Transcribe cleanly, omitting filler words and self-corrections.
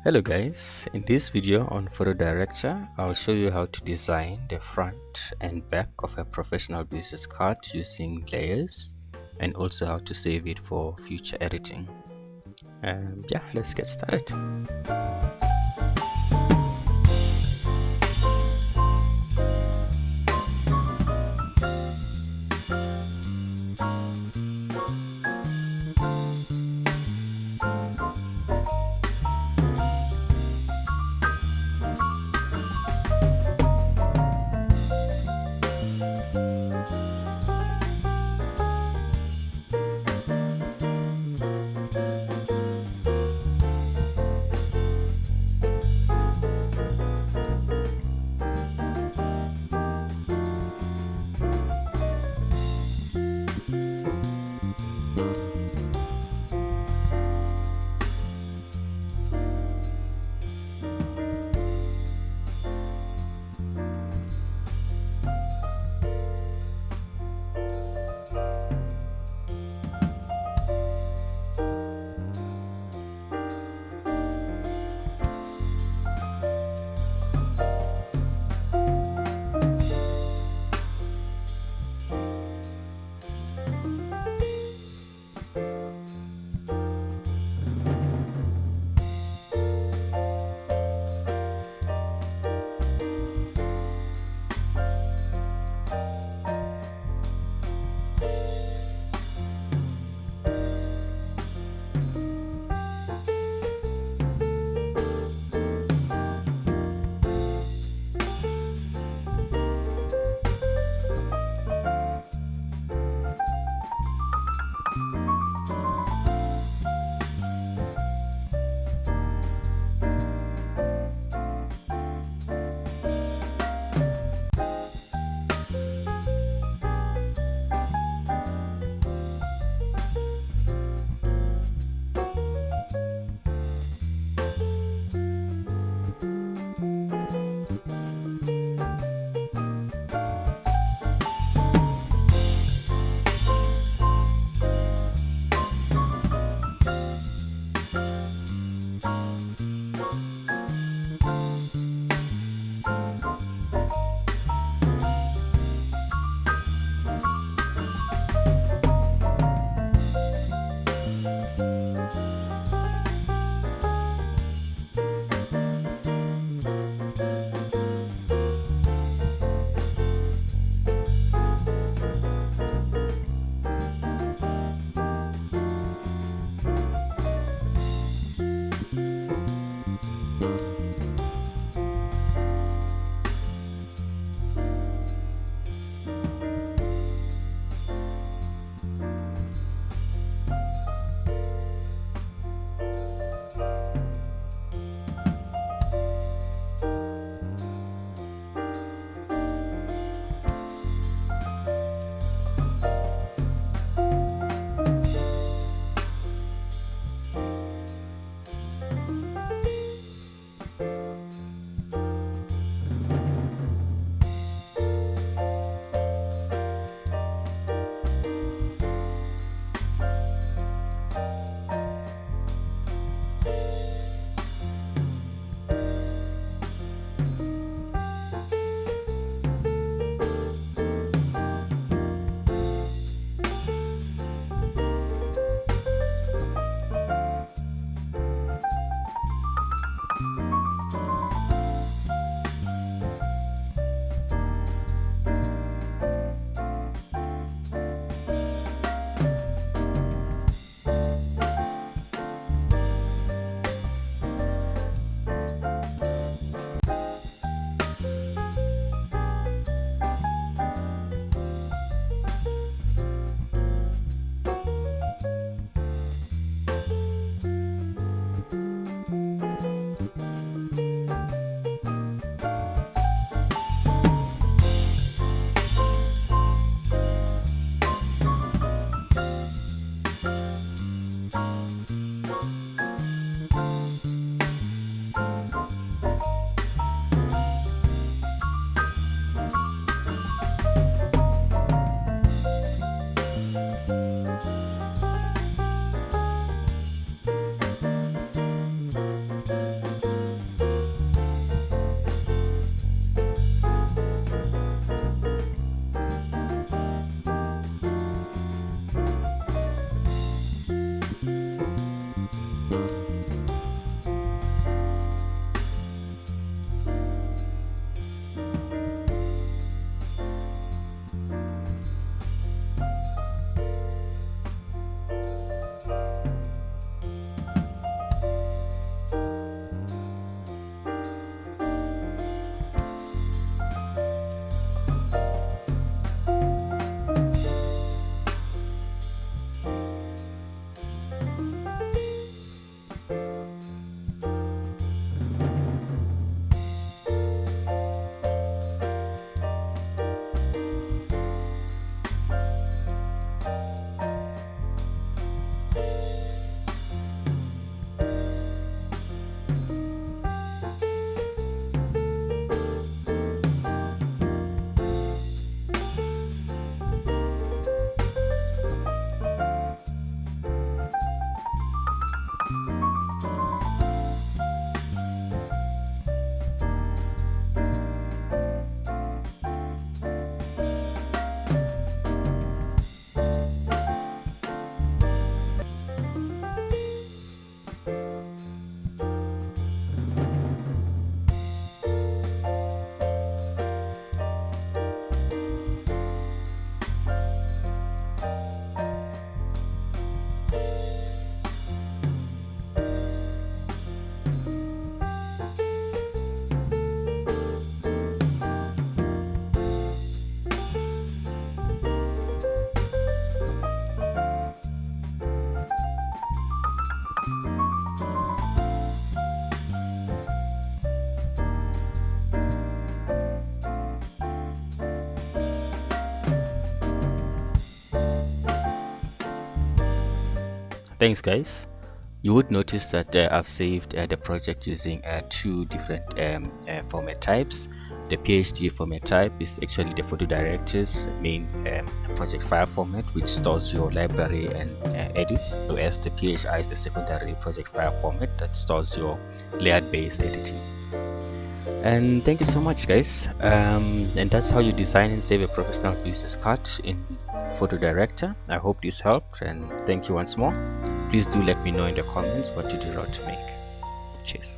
Hello guys, in this video on PhotoDirector, I'll show you how to design the front and back of a professional business card using layers and also how to save it for future editing. Yeah, let's get started. Thanks guys. You would notice that I've saved the project using two different format types. The PhD format type is actually the PhotoDirector's main project file format, which stores your library and edits, whereas the PHI is the secondary project file format that stores your layout-based editing. And thank you so much guys, and that's how you design and save a professional business card in PhotoDirector. I hope this helped, and thank you once more. Please do let me know in the comments what you did wrong to make. Cheers.